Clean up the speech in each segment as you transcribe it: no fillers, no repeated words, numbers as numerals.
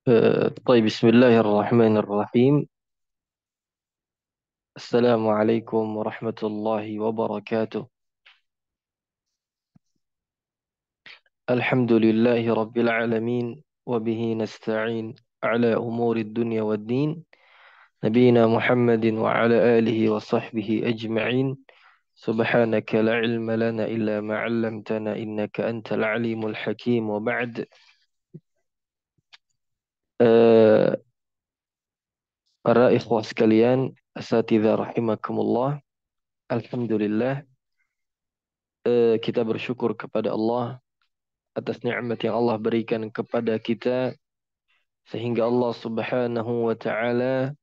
طيب بسم الله الرحمن الرحيم. السلام عليكم ورحمة الله وبركاته. الحمد لله رب العالمين وبه نستعين على أمور الدنيا والدين. نبينا محمد وعلى آله وصحبه أجمعين. سبحانك لا علم لنا إلا ما علمتنا إنك أنت العليم الحكيم. وبعد آه، para ikhwah sekalian, asatidzah rahimakumullah. Alhamdulillah, kita bersyukur kepada Allah atas nikmat yang Allah berikan kepada kita sehingga Allah Subhanahu wa taala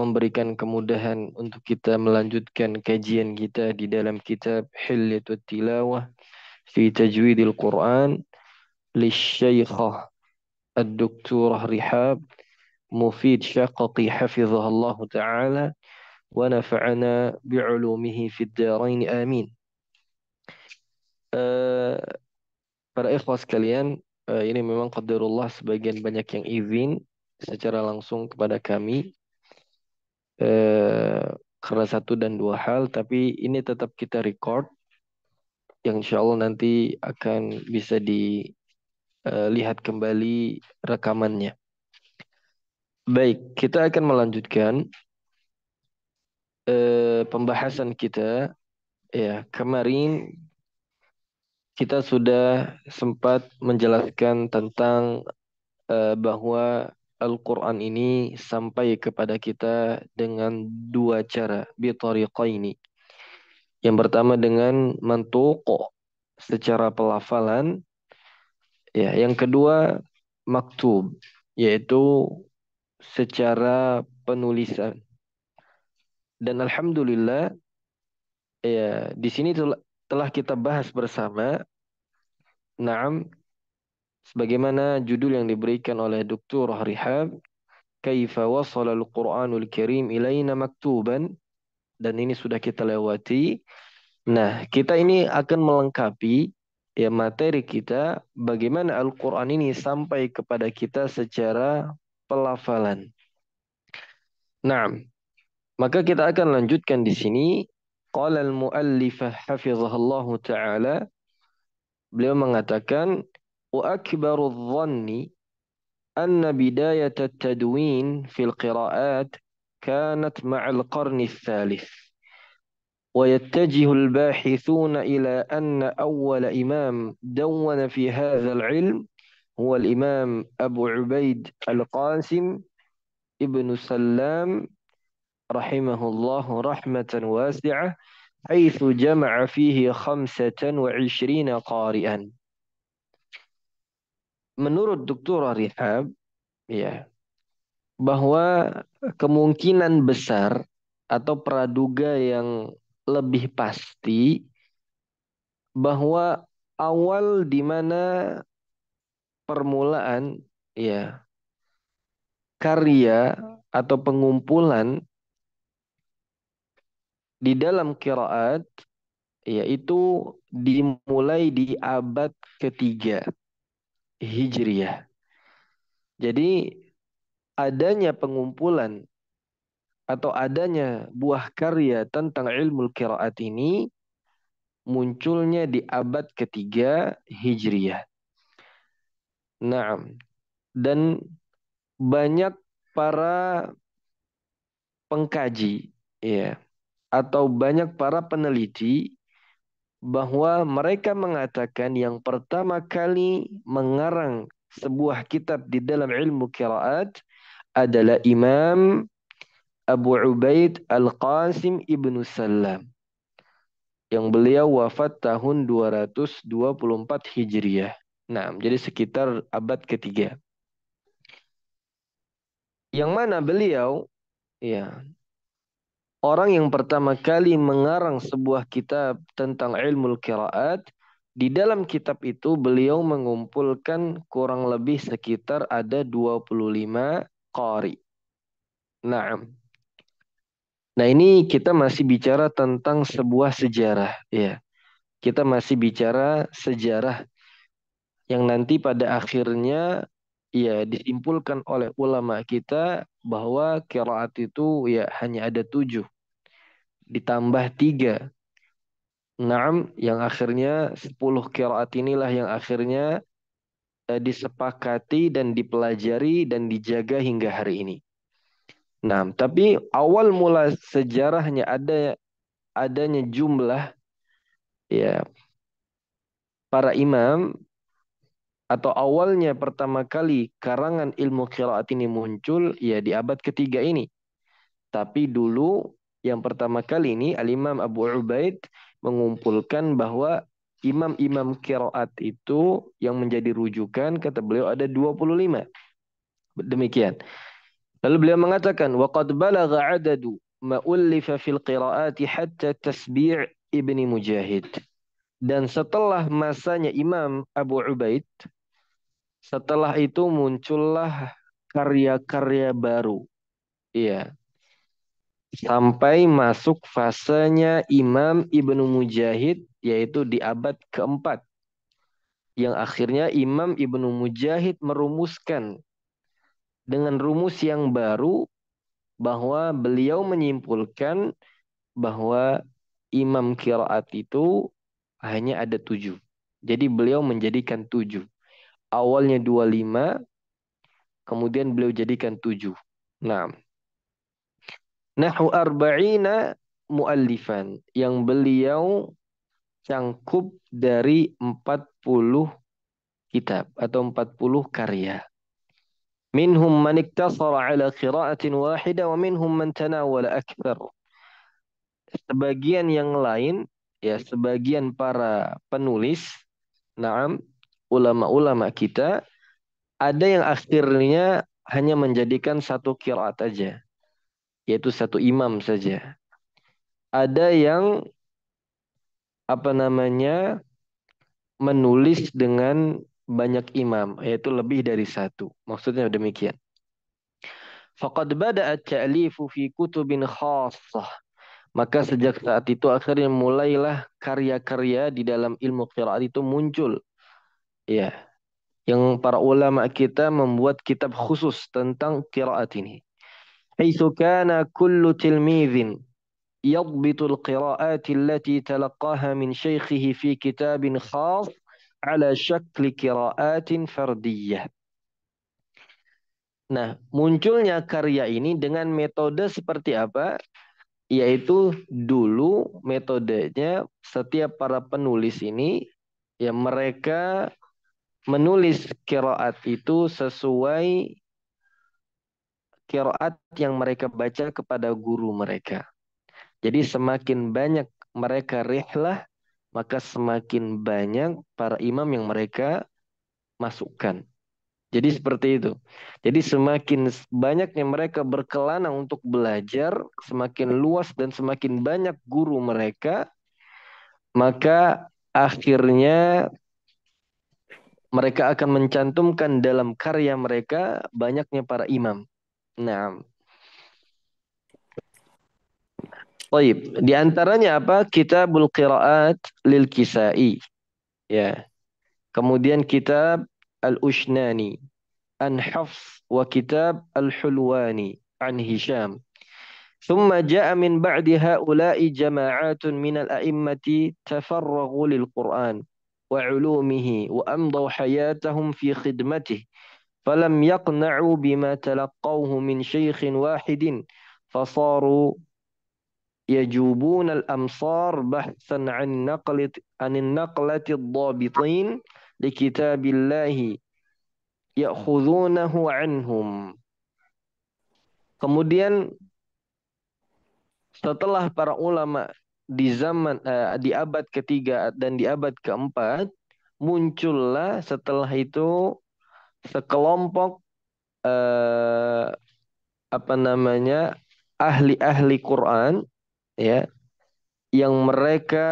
memberikan kemudahan untuk kita melanjutkan kajian kita di dalam kitab Hilyatut Tilawah fi Tajwidil Quran li Syaikhah Ad-Doktorah Rihab Mufid Syaqati hafizahullah taala wa nafa'ana bi'ulumihi fid dharain amin. Eh, Para ikhwas sekalian, ini memang qadarullah sebagian banyak yang izin secara langsung kepada kami eh, karena satu dan dua hal, tapi ini tetap kita record yang insya Allah nanti akan bisa dilihat kembali rekamannya. Baik, kita akan melanjutkan pembahasan kita. Ya, kemarin kita sudah sempat menjelaskan tentang bahwa Al-Quran ini sampai kepada kita dengan dua cara, bitariqaini. Yang pertama dengan mantuq secara pelafalan, ya. Yang kedua maktub, yaitu secara penulisan. Dan alhamdulillah, ya, di sini telah kita bahas bersama, naam, sebagaimana judul yang diberikan oleh Dr. Rihab, Kaifa wasala al-Qur'anul Karim ilaina maktuban, dan ini sudah kita lewati. Nah, kita ini akan melengkapi ya materi kita bagaimana Al-Qur'an ini sampai kepada kita secara pelafalan. Nah, maka kita akan lanjutkan di sini. Qala al-muallifah hafizahullahu taala, beliau mengatakan wa akbaru dhanni anna bidayat at-tadwin fil qira'at kanat ma'al qarni الثالث. ويتجه الباحثون إلى أن أول إمام دون في هذا العلم هو الإمام أبو عبيد القاسم ابن سلام رحمه الله رحمة واسعة، حيث جمع فيه 25 قارئا. Menurut Dr. Rihab, ya, bahwa kemungkinan besar atau praduga yang lebih pasti bahwa awal di mana permulaan, ya, karya atau pengumpulan di dalam qiraat, yaitu dimulai di abad ketiga Hijriyah. Jadi adanya pengumpulan atau adanya buah karya tentang ilmu qiraat ini munculnya di abad ketiga Hijriyah. Nah, dan banyak para pengkaji, ya, atau banyak para peneliti bahwa mereka mengatakan yang pertama kali mengarang sebuah kitab di dalam ilmu qiraat adalah Imam Abu Ubaid Al-Qasim Ibnu Salam, yang beliau wafat tahun 224 Hijriah. Nah, jadi sekitar abad ketiga. Yang mana beliau, ya, orang yang pertama kali mengarang sebuah kitab tentang ilmu qiraat. Di dalam kitab itu beliau mengumpulkan kurang lebih sekitar ada 25 qari. Nah, nah ini kita masih bicara tentang sebuah sejarah, ya. Kita masih bicara sejarah yang nanti pada akhirnya ya disimpulkan oleh ulama kita bahwa qiraat itu ya hanya ada 7 ditambah 3. Naam, yang akhirnya 10 qiraat inilah yang akhirnya disepakati dan dipelajari dan dijaga hingga hari ini. Nah, tapi awal mula sejarahnya adanya jumlah ya para imam atau awalnya pertama kali karangan ilmu qiraat ini muncul ya di abad ketiga ini. Tapi dulu yang pertama kali ini Al-Imam Abu Ubaid mengumpulkan bahwa imam-imam qiraat itu yang menjadi rujukan kata beliau ada 25. Demikian. Lalu beliau mengatakan waqad balagha adadu ma ullifa fil qiraati hatta tasbi' Ibni Mujahid. Dan setelah masanya Imam Abu Ubaid, setelah itu muncullah karya-karya baru. Iya, sampai masuk fasenya Imam Ibnu Mujahid, yaitu di abad keempat. Yang akhirnya Imam Ibnu Mujahid merumuskan dengan rumus yang baru bahwa beliau menyimpulkan bahwa imam kiraat itu hanya ada 7. Jadi beliau menjadikan 7. Awalnya 25, kemudian beliau jadikan 7. Nah, Nahu arba'ina muallifan yang beliau cangkup dari 40 kitab atau 40 karya. Minhum man iktasara ala qira'atin wahida wa minhum man tanawala akthar. Sebagian yang lain ya sebagian para penulis, naam, ulama-ulama kita ada yang akhirnya hanya menjadikan satu qiraat aja, yaitu satu imam saja. Ada yang apa namanya menulis dengan banyak imam, yaitu lebih dari satu. Maksudnya demikian. Faqad bada'a at-ta'lifu fi kutubin khassah. Maka sejak saat itu akhirnya mulailah karya-karya di dalam ilmu qiraat itu muncul. Ya, yang para ulama kita membuat kitab khusus tentang qiraat ini. Haitsu kana kullu tilmidhin يضبط القراءات التي تلقاها من شيخه في كتاب خاص على شكل قراءات فردية. Nah, munculnya karya ini dengan metode seperti apa? Yaitu dulu metodenya setiap para penulis ini ya mereka menulis qiraat itu sesuai qiraat yang mereka baca kepada guru mereka. Jadi semakin banyak mereka rihlah, maka semakin banyak para imam yang mereka masukkan. Jadi seperti itu. Jadi semakin banyaknya mereka berkelana untuk belajar, semakin luas dan semakin banyak guru mereka, maka akhirnya mereka akan mencantumkan dalam karya mereka banyaknya para imam. Nah, baik. Di antaranya apa? Kitabul Qiraat lil Kisai. Ya. Kemudian kitab Al-Ushnani an Hafs wa kitab Al-Hulwani an Hisham. ثم جاء من بعد هؤلاء جماعات من الأئمة تفرغوا للقرآن وعلومه وأمضوا حياتهم في خدمته فلم يقنعوا بما تلقوه من شيخ واحد فصاروا يجوبون الأمصار بحثا عن النقلة الضابطين لكتاب الله يأخذونه عنهم. Kemudian setelah para ulama di zaman di abad ketiga dan di abad keempat muncullah setelah itu sekelompok eh, apa namanya ahli-ahli Quran ya yang mereka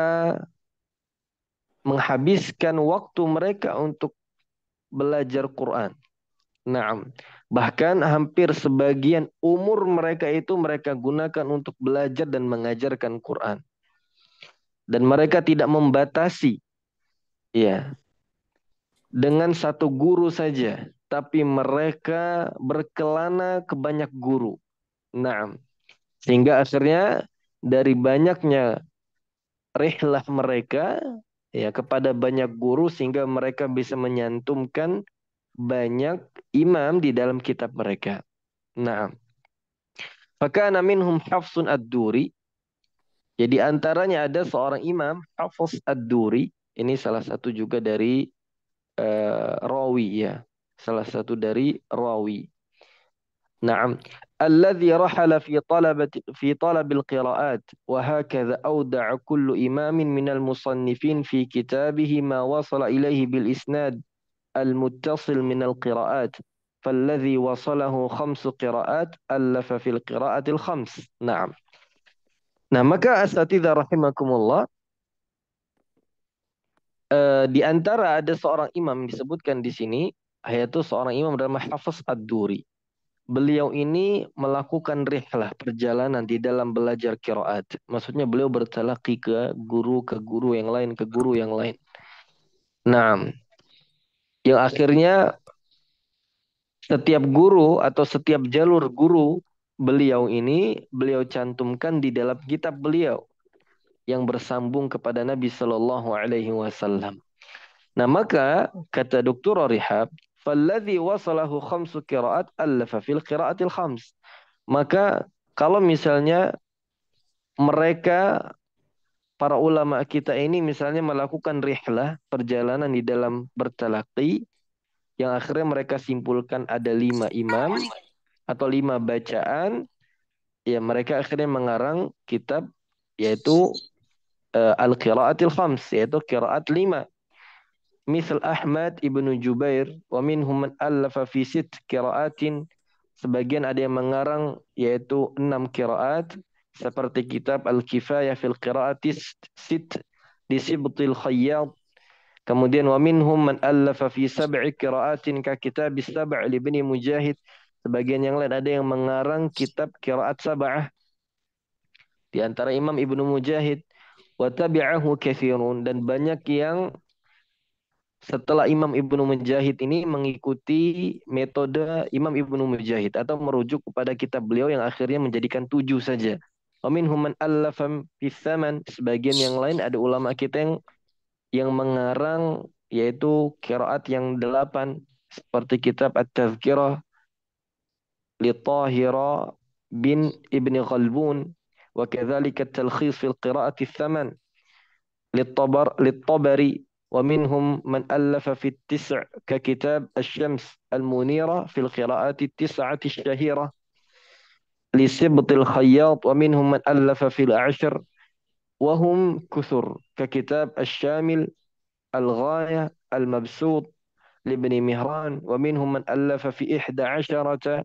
menghabiskan waktu mereka untuk belajar Quran. Naam. Bahkan hampir sebagian umur mereka itu mereka gunakan untuk belajar dan mengajarkan Quran. Dan mereka tidak membatasi ya dengan satu guru saja. tapi mereka berkelana ke banyak guru. Nah, sehingga akhirnya dari banyaknya rihlah mereka ya kepada banyak guru sehingga mereka bisa menyantumkan banyak imam di dalam kitab mereka. Nah, fakana minhum Hafsun ad-Duri. Jadi antaranya ada seorang imam Hafs ad-Duri. Ini salah satu juga dari rawi ya. Salah satu dari rawi. نعم الذي رحل في طلب القراءات وهكذا أودع كل إمام من المصنفين في كتابه ما وصل إليه بالإسناد المتصل من القراءات فالذي وصله 5 قراءات ألف في القراءة الخمس. نعم. Nah, maka asatidzah rahimakumullah, di antara ada seorang imam disebutkan di sini, yaitu seorang imam bernama Hafiz Ad-Duri. Beliau ini melakukan rihlah perjalanan di dalam belajar qiraat. Maksudnya beliau bertalaqi ke guru yang lain, ke guru yang lain. Nah, yang akhirnya setiap guru atau setiap jalur guru beliau ini beliau cantumkan di dalam kitab beliau yang bersambung kepada Nabi Shallallahu Alaihi Wasallam. Nah, maka kata Dr. Rihab, "Falladhi wasalahu 5 qiraat allafa fil qiraatil khams." Maka kalau misalnya mereka para ulama kita ini misalnya melakukan rihlah perjalanan di dalam bertalaqi yang akhirnya mereka simpulkan ada 5 imam atau 5 bacaan, ya mereka akhirnya mengarang kitab yaitu Al-Qiraatil Khams, yaitu qiraat 5. Misal Ahmad ibnu Jubair, wa minhum man allafa fi 6 qiraatin. Sebagian ada yang mengarang yaitu 6 qiraat seperti kitab Al-Kifayah fil Qiraatis Sit di Sibtil Khayyat. Kemudian wa minhum man allafa fi 7 qiraatin ka kitab Sab' li Ibni Mujahid. Sebagian yang lain ada yang mengarang kitab qiraat sab'ah di antara Imam Ibnu Mujahid. Wa tabi'ahu katsirun, dan banyak yang setelah Imam Ibnu Mujahid ini mengikuti metode Imam Ibnu Mujahid atau merujuk kepada kitab beliau yang akhirnya menjadikan 7 saja. Wa minhum man allafa fi tsaman. Sebagian yang lain ada ulama kita yang mengarang yaitu qiraat yang 8 seperti kitab At-Tazkirah li Tahira bin Ibni Khalbun wa kadzalika At-Talkhis fil Qiraati Tsaman للطبري ومنهم من ألف في التسع ككتاب الشمس المنيرة في القراءات التسعة الشهيرة لسبط الخياط ومنهم من ألف في العشر وهم كثر ككتاب الشامل الغاية المبسوط لابن مهران ومنهم من ألف في 11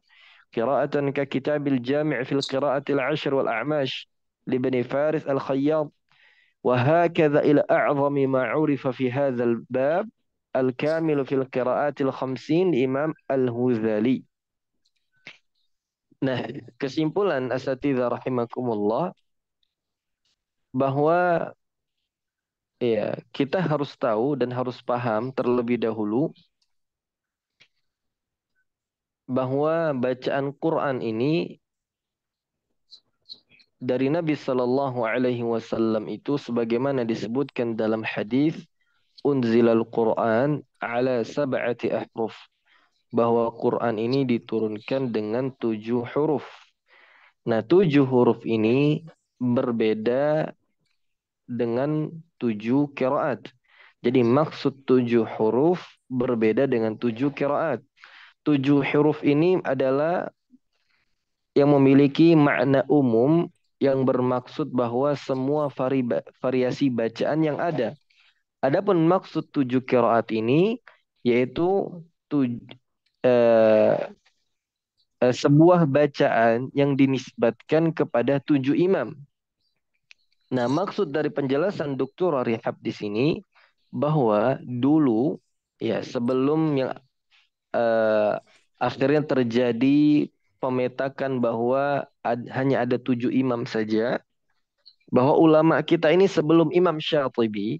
قراءة ككتاب الجامع في القراءة العشر والأعماش لابن فارس الخياط وهكذا إلى أعظم ما عرف في هذا الباب الكامل في القراءات الخمسين Imam Al-Huzali. Nah, kesimpulan asatidzah rahimakumullah bahwa ya kita harus tahu dan harus paham terlebih dahulu bahwa bacaan Quran ini dari Nabi Shallallahu Alaihi Wasallam itu sebagaimana disebutkan dalam hadis unzilal Quran ala sab'ati ahruf, bahwa Quran ini diturunkan dengan 7 huruf. Nah, 7 huruf ini berbeda dengan 7 qiraat. Jadi maksud 7 huruf berbeda dengan 7 qiraat. 7 huruf ini adalah yang memiliki makna umum yang bermaksud bahwa semua variasi bacaan yang ada. Adapun maksud 7 qiraat ini yaitu tuj, eh, sebuah bacaan yang dinisbatkan kepada 7 imam. Nah, maksud dari penjelasan Dr. Rihab di sini bahwa dulu ya sebelum yang eh, akhirnya terjadi pemetakan bahwa hanya ada 7 imam saja, bahwa ulama kita ini sebelum Imam Syatibi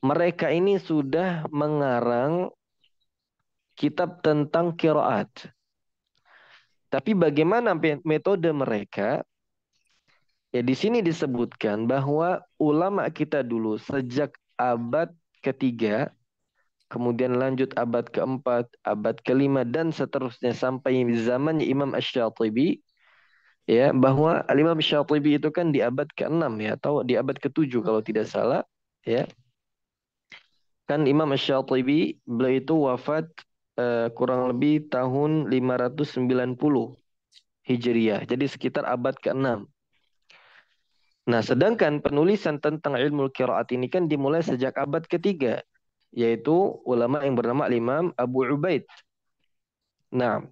mereka ini sudah mengarang kitab tentang qiraat. Tapi bagaimana metode mereka? Ya di sini disebutkan bahwa ulama kita dulu sejak abad ketiga, kemudian lanjut abad keempat, abad kelima, dan seterusnya sampai zamannya Imam Ash-Shatibi, ya bahwa Al-Imam Syatibi itu kan di abad ke-6 ya atau di abad ke-7 kalau tidak salah ya. Kan Imam Asy-Syatibi beliau itu wafat kurang lebih tahun 590 Hijriah. Jadi sekitar abad ke-6. Nah, sedangkan penulisan tentang ilmu qiraat ini kan dimulai sejak abad ketiga, yaitu ulama yang bernama Imam Abu Ubaid. Nah,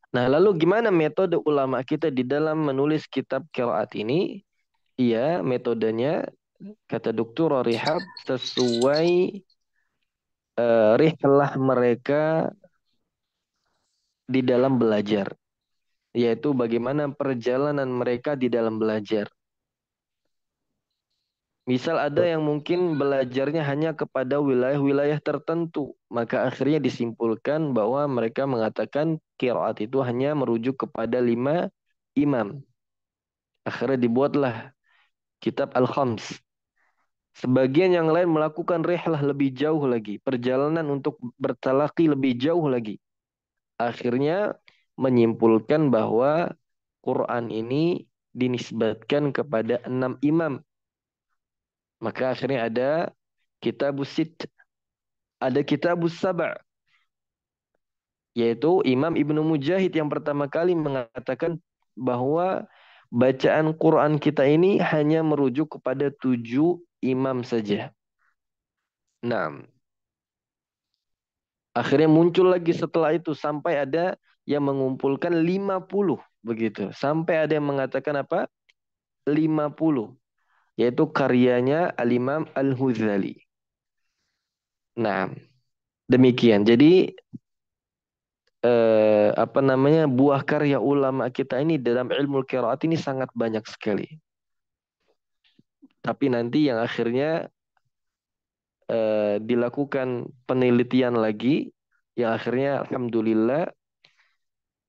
lalu gimana metode ulama kita di dalam menulis kitab qiraat ini? Iya, metodenya kata Dr. Rihab sesuai rihlah mereka di dalam belajar, yaitu bagaimana perjalanan mereka di dalam belajar. Misal ada yang mungkin belajarnya hanya kepada wilayah-wilayah tertentu, maka akhirnya disimpulkan bahwa mereka mengatakan qiraat itu hanya merujuk kepada 5 imam. Akhirnya dibuatlah kitab Al-Khams. Sebagian yang lain melakukan rihlah lebih jauh lagi, perjalanan untuk bertalaki lebih jauh lagi. Akhirnya menyimpulkan bahwa Quran ini dinisbatkan kepada 6 imam. Maka akhirnya ada Kitabus Sitt, ada Kitabus Saba', yaitu Imam Ibnu Mujahid yang pertama kali mengatakan bahwa bacaan Quran kita ini hanya merujuk kepada 7 imam saja. Nah, akhirnya muncul lagi setelah itu sampai ada yang mengumpulkan 50 begitu. Sampai ada yang mengatakan apa? 50, yaitu karyanya Al-Imam Al-Huzali. Nah, demikian. Jadi apa namanya buah karya ulama kita ini dalam ilmu qiraat ini sangat banyak sekali. Tapi nanti yang akhirnya dilakukan penelitian lagi, yang akhirnya alhamdulillah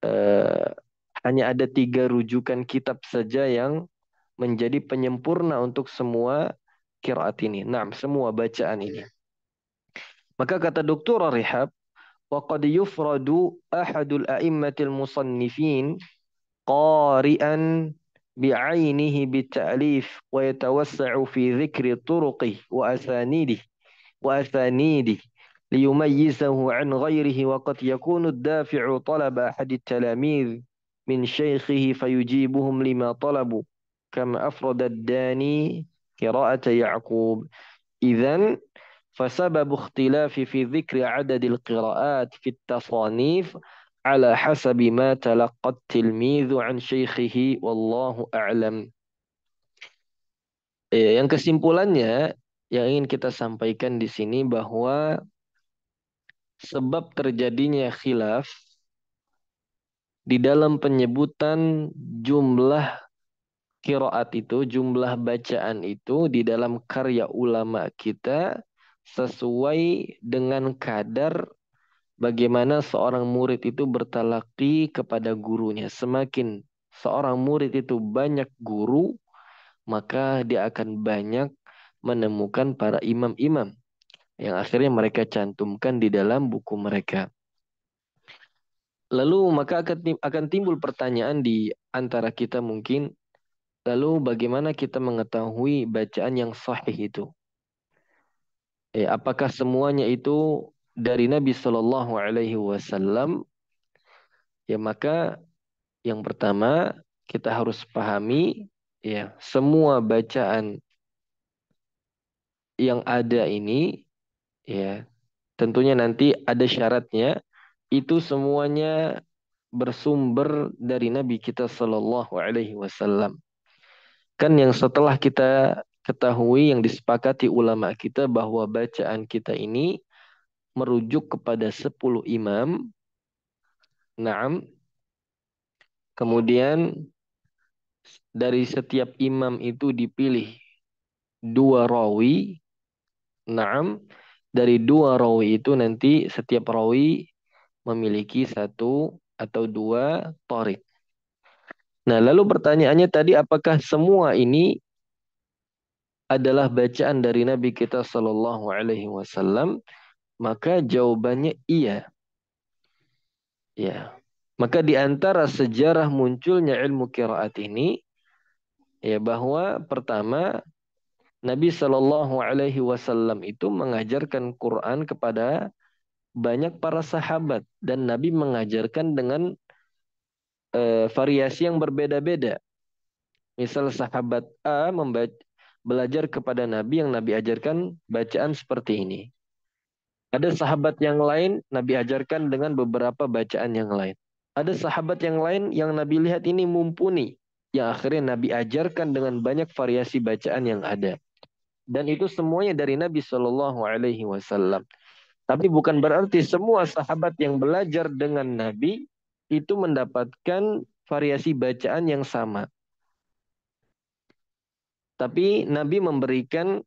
eh, hanya ada 3 rujukan kitab saja yang menjadi penyempurna untuk semua qiraat ini. Nah, semua bacaan ini. Maka kata Dr. Rihab, وقد يفرد أحد الأئمة المصنفين قارئا بعينه بالتأليف ويتوسع في ذكر طرقه وأسانيده ليميزه عن غيره وقد يكون الدافع طلب أحد التلاميذ من شيخه فيجيبهم لما طلبوا كما أفرد الداني قراءة يعقوب. إذن فسبب اختلاف في ذكر عدد القراءات في التصانيف على حسب ما تلقى التلميذ عن شيخه والله أعلم. Yang kesimpulannya yang ingin kita sampaikan di sini bahwa sebab terjadinya khilaf di dalam penyebutan jumlah qiraat itu, jumlah bacaan itu di dalam karya ulama kita sesuai dengan kadar bagaimana seorang murid itu bertalaki kepada gurunya. Semakin seorang murid itu banyak guru, maka dia akan banyak menemukan para imam-imam yang akhirnya mereka cantumkan di dalam buku mereka. Lalu maka akan timbul pertanyaan di antara kita mungkin, lalu bagaimana kita mengetahui bacaan yang sahih itu? Apakah semuanya itu dari Nabi Shallallahu Alaihi Wasallam? Ya maka yang pertama kita harus pahami ya semua bacaan yang ada ini ya tentunya nanti ada syaratnya, itu semuanya bersumber dari Nabi kita Shallallahu Alaihi Wasallam. Kan yang setelah kita ketahui yang disepakati ulama kita bahwa bacaan kita ini merujuk kepada 10 imam. Naam. Kemudian dari setiap imam itu dipilih 2 rawi. Naam. dari dua rawi itu nanti setiap rawi memiliki satu atau dua torik. Nah, lalu pertanyaannya tadi apakah semua ini adalah bacaan dari Nabi kita Shallallahu Alaihi Wasallam? Maka jawabannya iya. Ya. Maka di antara sejarah munculnya ilmu qiraat ini, ya bahwa pertama Nabi Shallallahu Alaihi Wasallam itu mengajarkan Quran kepada banyak para sahabat dan Nabi mengajarkan dengan variasi yang berbeda-beda. Misal sahabat A belajar kepada Nabi yang Nabi ajarkan bacaan seperti ini. Ada sahabat yang lain Nabi ajarkan dengan beberapa bacaan yang lain. Ada sahabat yang lain yang Nabi lihat ini mumpuni. Yang akhirnya Nabi ajarkan dengan banyak variasi bacaan yang ada. Dan itu semuanya dari Nabi Shallallahu Alaihi Wasallam. Tapi bukan berarti semua sahabat yang belajar dengan Nabi itu mendapatkan variasi bacaan yang sama. Tapi Nabi memberikan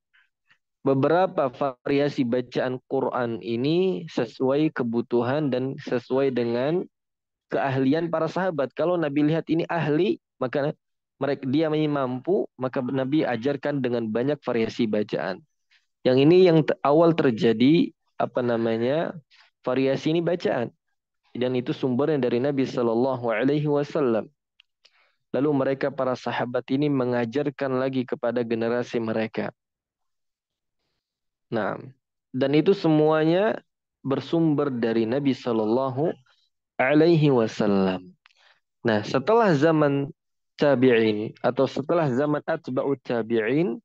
beberapa variasi bacaan Quran ini sesuai kebutuhan dan sesuai dengan keahlian para sahabat. Kalau Nabi lihat ini ahli, maka mereka dia ini mampu, maka Nabi ajarkan dengan banyak variasi bacaan. Yang ini yang awal terjadi apa namanya variasi ini bacaan dan itu sumbernya dari Nabi Shallallahu Alaihi Wasallam. Lalu mereka para sahabat ini mengajarkan lagi kepada generasi mereka. Nah, dan itu semuanya bersumber dari Nabi Shallallahu Alaihi Wasallam. Nah, setelah zaman tabi'in atau setelah zaman atba'ut tabi'in,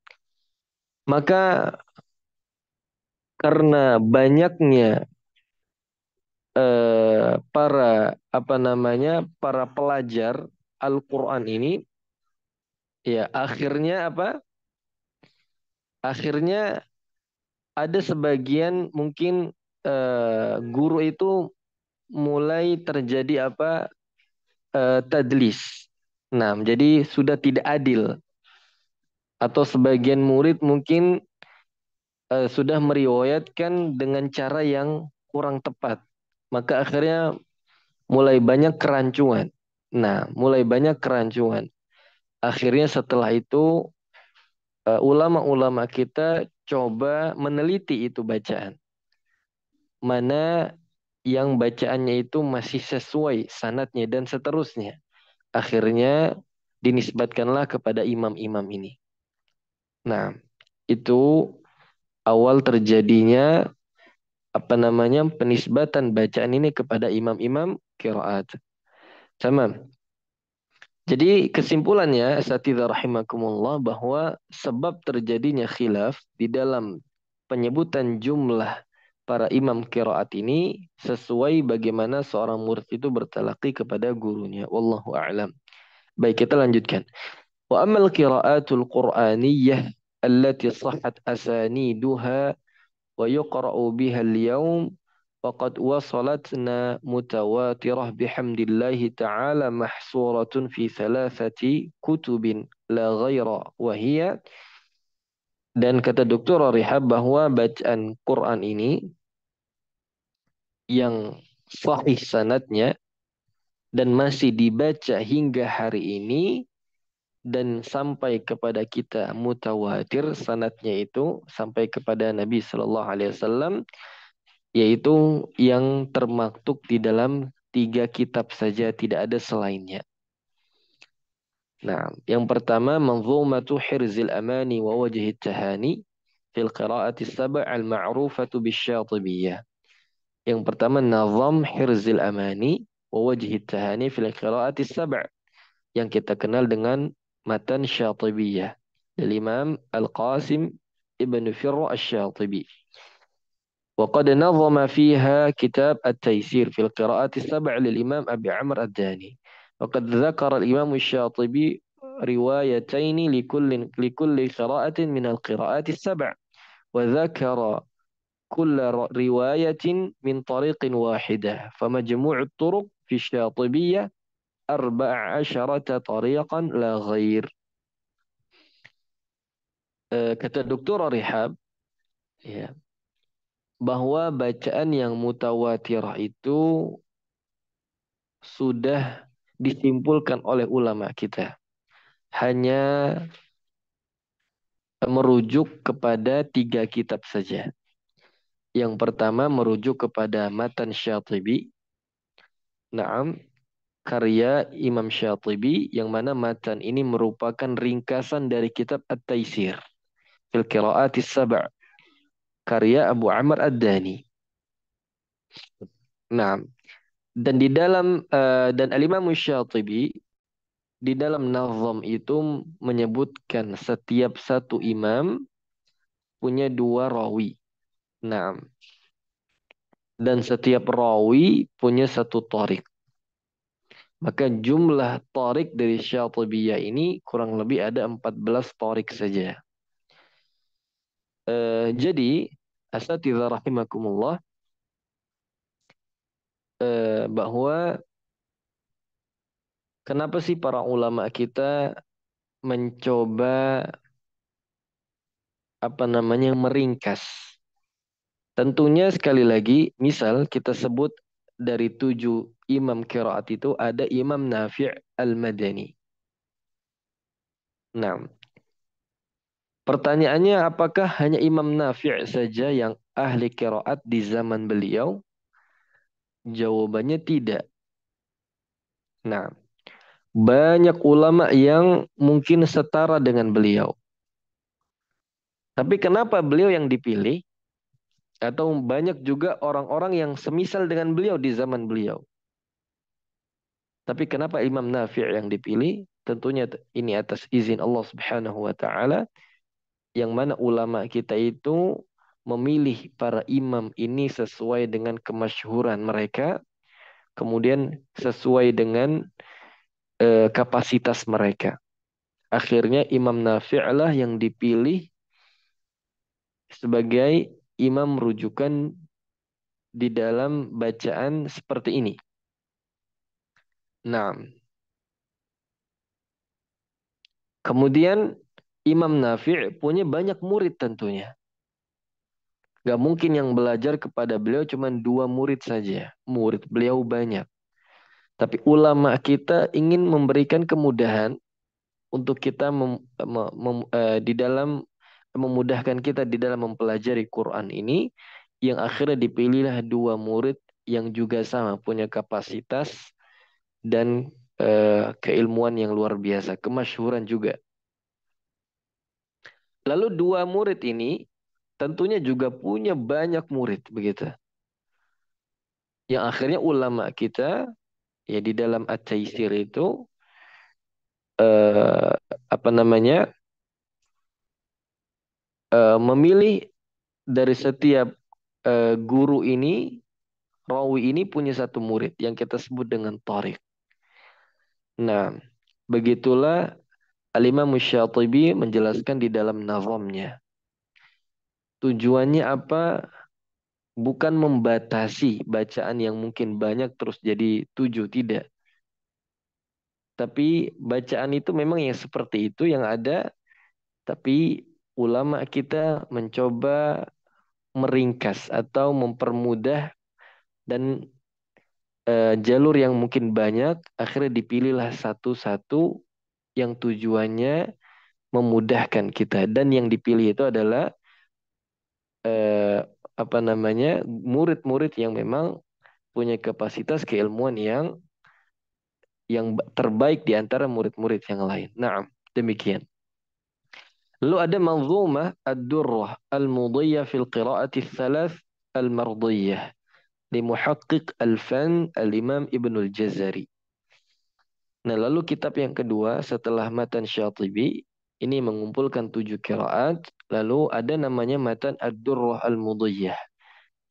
maka karena banyaknya para apa namanya para pelajar Al-Quran ini, ya akhirnya apa? Akhirnya ada sebagian mungkin guru itu mulai terjadi apa? Tadlis. Nah, jadi sudah tidak adil atau sebagian murid mungkin sudah meriwayatkan dengan cara yang kurang tepat. Maka akhirnya mulai banyak kerancuan. Nah, mulai banyak kerancuan. Akhirnya setelah itu ulama-ulama kita coba meneliti itu bacaan. Mana yang bacaannya itu masih sesuai sanatnya dan seterusnya. Akhirnya dinisbatkanlah kepada imam-imam ini. Nah, itu awal terjadinya apa namanya penisbatan bacaan ini kepada imam-imam qiraat. Sama. Jadi kesimpulannya asatidzah rahimakumullah bahwa sebab terjadinya khilaf di dalam penyebutan jumlah para imam qiraat ini sesuai bagaimana seorang murid itu bertalaqi kepada gurunya. Wallahu a'lam. Baik, kita lanjutkan. Wa ammal qiraatul qur'aniyah allati sahhat asaniduha ويقرأ بها اليوم وقد وصلتنا متواترة بحمد الله تعالى محصورة في ثلاثة كتب لا غير وهي dan kata Dr. Rihab bahwa bacaan Quran ini yang sahih sanadnya dan masih dibaca hingga hari ini dan sampai kepada kita mutawatir sanadnya itu sampai kepada Nabi Shallallahu Alaihi Wasallam yaitu yang termaktub di dalam tiga kitab saja, tidak ada selainnya. Nah, yang pertama Manzumatu Hirzil Amani wa Wajhi Tahani fil Qiraati Sab' al-Ma'rufatu bisyatibiyah. Yang pertama Nazam Hirzil Amani wa Wajhi Tahani fil Qiraati Sab' yang kita kenal dengan matan Syatibiyah dari Imam Al-Qasim Ibn Firra Asy-Syatibi. وقد نظم فيها كتاب التيسير في القراءات السبع للإمام أبي عمرو الداني وقد ذكر الإمام الشاطبي روايتين لكل قراءة من القراءات السبع وذكر كل رواية من طريق واحدة فمجموع الطرق في الشاطبية 14 طريقا لا غير. kata Dr. Rihab ya, bahwa bacaan yang mutawatirah itu sudah disimpulkan oleh ulama kita. Hanya merujuk kepada 3 kitab saja. Yang pertama merujuk kepada Matan Syatibi. Naam, karya Imam Syatibi yang mana matan ini merupakan ringkasan dari kitab At-Taisir fil Qiraatis Sab', karya Abu Amr Ad-Dani. Nah, dan di dalam dan Al-Imam Syatibi di dalam nazam itu menyebutkan setiap satu imam punya 2 rawi. Nah, dan setiap rawi punya satu tariq. Maka jumlah tariq dari Syatibiyah ini kurang lebih ada 14 tariq saja. Jadi, asatidzah rahimakumullah, bahwa kenapa sih para ulama kita mencoba meringkas. Tentunya sekali lagi, misal kita sebut dari 7 imam qiraat itu ada Imam Nafi' Al-Madani. Nah, pertanyaannya apakah hanya Imam Nafi' saja yang ahli qiraat di zaman beliau? Jawabannya tidak. Nah, banyak ulama yang mungkin setara dengan beliau. Tapi kenapa beliau yang dipilih? Atau banyak juga orang-orang yang semisal dengan beliau di zaman beliau. Tapi kenapa Imam Nafi' yang dipilih? Tentunya ini atas izin Allah Subhanahu wa taala, yang mana ulama kita itu memilih para imam ini sesuai dengan kemasyhuran mereka, kemudian sesuai dengan kapasitas mereka. Akhirnya Imam Nafi' lah yang dipilih sebagai imam rujukan di dalam bacaan seperti ini. Nah, kemudian Imam Nafi' punya banyak murid tentunya. Gak mungkin yang belajar kepada beliau cuma 2 murid saja. Murid beliau banyak. Tapi ulama kita ingin memberikan kemudahan untuk kita di dalam memudahkan kita di dalam mempelajari Quran ini, yang akhirnya dipilihlah 2 murid yang juga sama punya kapasitas dan keilmuan yang luar biasa, kemasyhuran juga. Lalu 2 murid ini tentunya juga punya banyak murid begitu. Yang akhirnya ulama kita ya di dalam At-Taisir itu eh, apa namanya memilih dari setiap guru ini, rawi ini punya satu murid yang kita sebut dengan Tariq. Nah, begitulah Al-Imam Syatibi menjelaskan di dalam nazamnya. Tujuannya apa? Bukan membatasi bacaan yang mungkin banyak terus jadi 7, tidak. Tapi bacaan itu memang yang seperti itu yang ada, tapi ulama kita mencoba meringkas atau mempermudah dan jalur yang mungkin banyak, akhirnya dipilihlah satu-satu yang tujuannya memudahkan kita. Dan yang dipilih itu adalah eh, murid-murid yang memang punya kapasitas keilmuan yang terbaik di antara murid-murid yang lain. Nah, demikian. Lalu ada manzumah ad-durrah al-mudiyah fil qiraati thalath al-mardiyah li muhaqqiq al-fan al-imam Ibnul Jazari. Nah, lalu kitab yang kedua setelah Matan Syatibi ini mengumpulkan 7 qiraat. Lalu ada namanya Matan ad-durrah al-mudiyah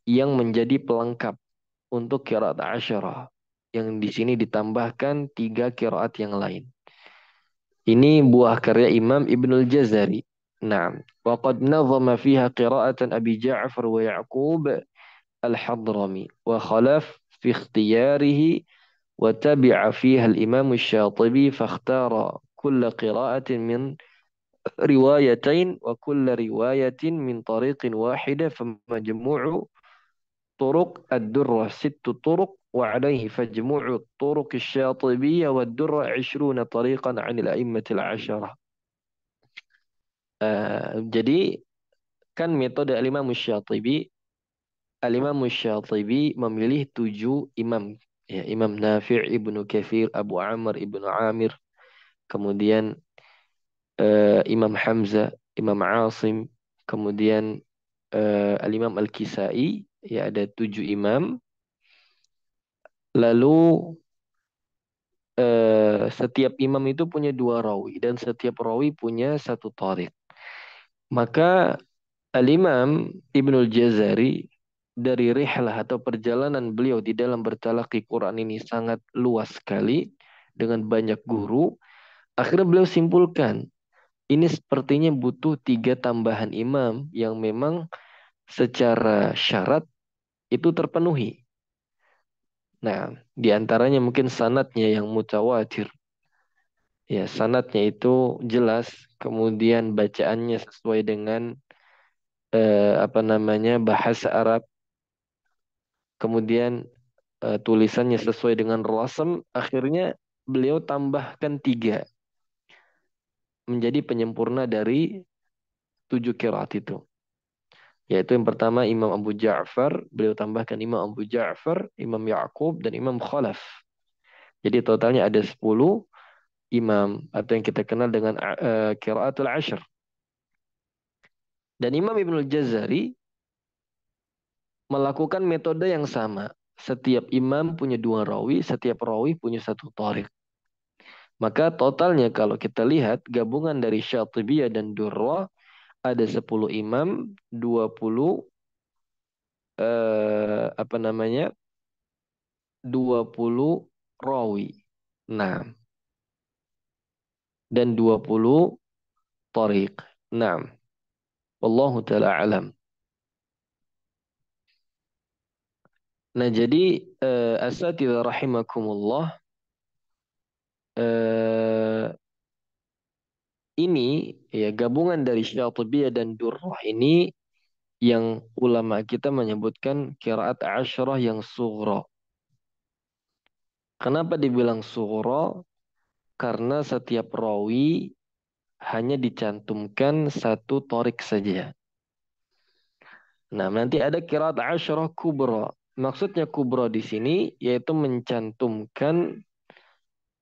yang menjadi pelengkap untuk qiraat asyarah. Yang di sini ditambahkan 3 qiraat yang lain. Ini buah karya Imam Ibnul Jazari. Naam. Waqad nazama fiha qira'atan Abi Ja'far wa Ya'qub al-Hadrami. Wa khalaf fi ikhtiyarihi wa tabi'a fiha al-Imam Syatibi fakhtara kulla qira'atin min riwayatain wa kulla riwayatin min tariqin wahida famajmu'u طرق الدرة 6 طرق وعليه فجموع الطرق الشاطبية والدرة 20 طريقا عن الأئمة العشرة. Jadi kan metode Al-Imam Syatibi memilih 7 imam. Ya, Imam Nafi', Ibnu Katsir, Abu Amr, Ibnu Amir, kemudian Imam Hamzah, Imam Asim, kemudian Al-Imam Al-Kisai, ya ada 7 imam. Lalu setiap imam itu punya 2 rawi dan setiap rawi punya 1 thariq. Maka Al-Imam Ibnul Jazari dari rihlah atau perjalanan beliau di dalam bertalaki Quran ini sangat luas sekali dengan banyak guru. Akhirnya beliau simpulkan, ini sepertinya butuh 3 tambahan imam yang memang secara syarat itu terpenuhi. Nah, di antaranya mungkin sanadnya yang mutawatir. Ya, sanadnya itu jelas, kemudian bacaannya sesuai dengan apa namanya bahasa Arab, kemudian tulisannya sesuai dengan rasam. Akhirnya beliau tambahkan 3 menjadi penyempurna dari 7 qiraat itu. Yaitu yang pertama Imam Abu Ja'far, beliau tambahkan Imam Abu Ja'far, Imam Ya'qub, dan Imam Khalaf. Jadi totalnya ada 10 imam atau yang kita kenal dengan qiraatul ashr. Dan Imam Ibnul Jazari melakukan metode yang sama. Setiap imam punya 2 rawi, setiap rawi punya 1 thariq. Maka totalnya kalau kita lihat gabungan dari Syatibiyah dan Durrah ada 10 imam, 20 apa namanya? 20 rawi. Nah, dan 20 thariq. Nah, wallahu taala alam. Nah, jadi asatidzah rahimakumullah, eh, ini ya gabungan dari Syatibiyah dan Durrah ini yang ulama kita menyebutkan qiraat asyrah yang sughra. Kenapa dibilang sughra? Karena setiap rawi hanya dicantumkan 1 thariq saja. Nah, nanti ada qiraat asyrah kubra. Maksudnya kubra di sini yaitu mencantumkan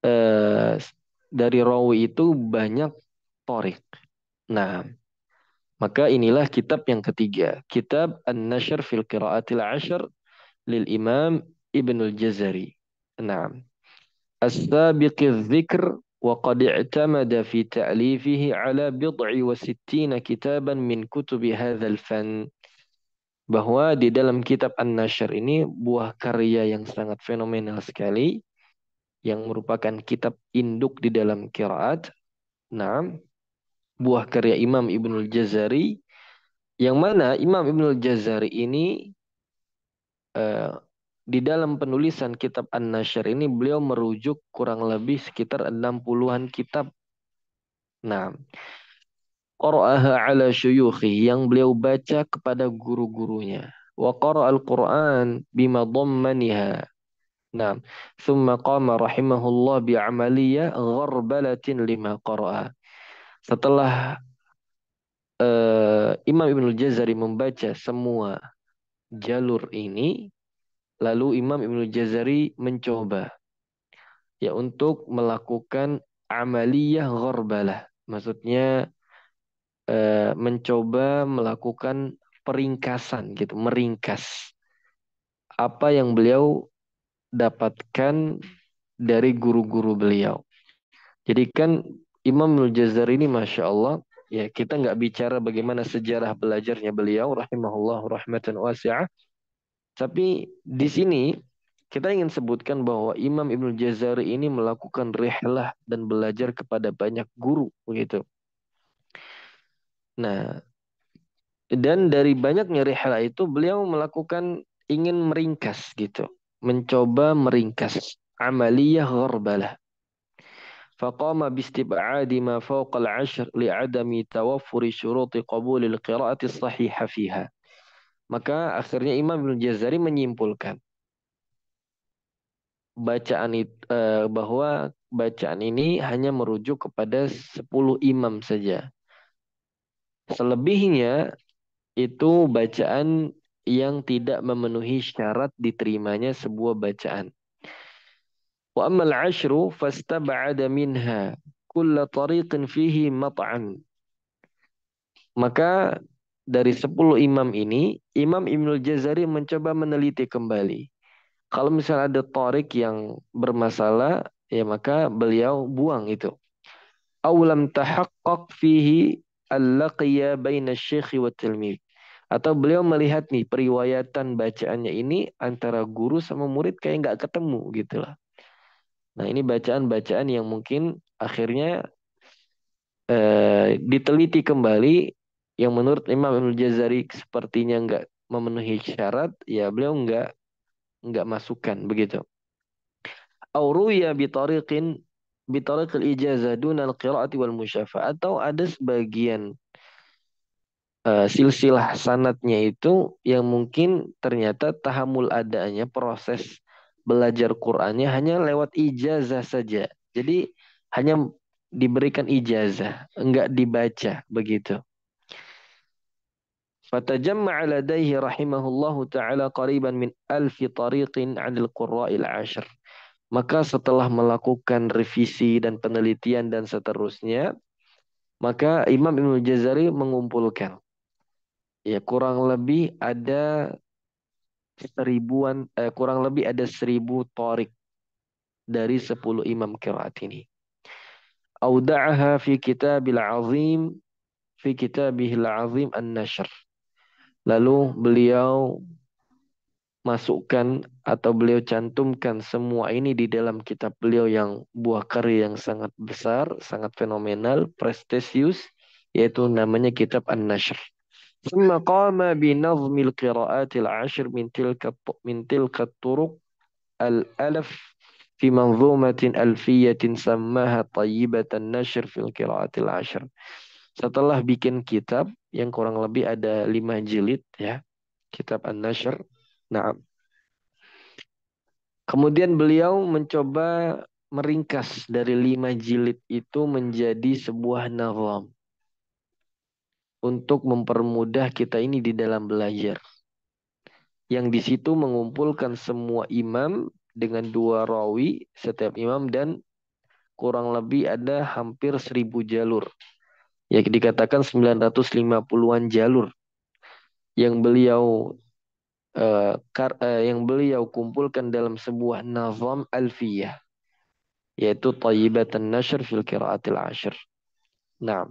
eh, dari rawi itu banyak thariq. Nah, maka inilah kitab yang ketiga. Kitab An-Nashr fil Qiraatil Ashr lil Imam Ibnul Jazari. Nah, As-Sabiqi Dzikr wa qad i'tamada fi ta'lifihi ala bid'i wa sittina kitaban min kutubi hadzal fan. Bahwa di dalam kitab An-Nashr ini buah karya yang sangat fenomenal sekali yang merupakan kitab induk di dalam qiraat. Nah, buah karya Imam Ibnul Jazari yang mana Imam Ibnul Jazari ini eh, di dalam penulisan kitab An-Nashr ini beliau merujuk kurang lebih sekitar 60-an kitab. Nah, qara'aha ala syuyukhi yang beliau baca kepada guru-gurunya. Wa qara'al Qur'an bima dhammaniha. Nah, thumma qama rahimahullah bi'amaliyah gharbalatin lima qara'a. Setelah Imam Ibnul Jazari membaca semua jalur ini, lalu Imam Ibnul Jazari mencoba ya untuk melakukan amaliyah ghorbalah. Maksudnya mencoba melakukan peringkasan gitu, meringkas apa yang beliau dapatkan dari guru-guru beliau. Jadi kan Imam Ibnul Jazari ini Masya Allah, ya kita nggak bicara bagaimana sejarah belajarnya beliau, rahimahullah rahmatan wasi'ah. Tapi di sini kita ingin sebutkan bahwa Imam Ibnu Jazari ini melakukan rihlah dan belajar kepada banyak guru begitu. Nah, dan dari banyaknya rihlah itu beliau melakukan ingin meringkas gitu, mencoba meringkas amaliyah gharbalah. فقام باستبعاد ما فوق العشر لعدم توفر شروط قبول القراءة الصحيحة فيها. Maka akhirnya Imam Ibnu Jazari menyimpulkan bahwa bacaan ini hanya merujuk kepada 10 imam saja. Selebihnya itu bacaan yang tidak memenuhi syarat diterimanya sebuah bacaan. Wa ammal ashru fastab'ada minha kulla tariqin fihi mat'an. Maka dari 10 imam ini, Imam Ibnul Jazari mencoba meneliti kembali. Kalau misalnya ada tarik yang bermasalah, ya maka beliau buang itu. Aw lam tahaqqaq fihi al-laqiya baina syekh wa tilmid. Atau beliau melihat nih periwayatan bacaannya ini antara guru sama murid kayak nggak ketemu gitu lah. Nah ini bacaan-bacaan yang mungkin akhirnya diteliti kembali yang menurut Imam Ibnu Jazari sepertinya nggak memenuhi syarat, ya beliau nggak masukkan begitu. Au ruya bitariqil ijazah dunal qiraati wal musyafa, atau ada sebagian silsilah sanatnya itu yang mungkin ternyata tahamul adanya proses belajar Qur'annya hanya lewat ijazah saja. Jadi hanya diberikan ijazah, enggak dibaca begitu. Fatajamma'a ladaihi rahimahullahu ta'ala qariban min alfi tariqin 'anil qurra'il 'ashr. Maka setelah melakukan revisi dan penelitian dan seterusnya, maka Imam Ibnu Jazari mengumpulkan ya kurang lebih ada 1.000 torik dari 10 imam qiraat ini. Auda'aha fi kitabihil azim an-nashr. Lalu beliau masukkan atau beliau cantumkan semua ini di dalam kitab beliau yang buah karya yang sangat besar, sangat fenomenal, prestisius, yaitu namanya kitab An-Nashr. ثم قام بنظم القراءات العشر من تلك الطرق الألف في منظومة ألفية سماها طيبة النشر في القراءات العشر. Setelah bikin kitab yang kurang lebih ada 5 jilid ya, kitab An-Nashr. Nah, kemudian beliau mencoba meringkas dari 5 jilid itu menjadi sebuah nazam untuk mempermudah kita ini di dalam belajar. Yang di situ mengumpulkan semua imam dengan 2 rawi setiap imam dan kurang lebih ada hampir 1.000 jalur. Ya dikatakan 950-an jalur yang beliau kumpulkan dalam sebuah nazam alfiyah, yaitu Thayyibatan Nashr fil Qiraatil Ashr. Nah,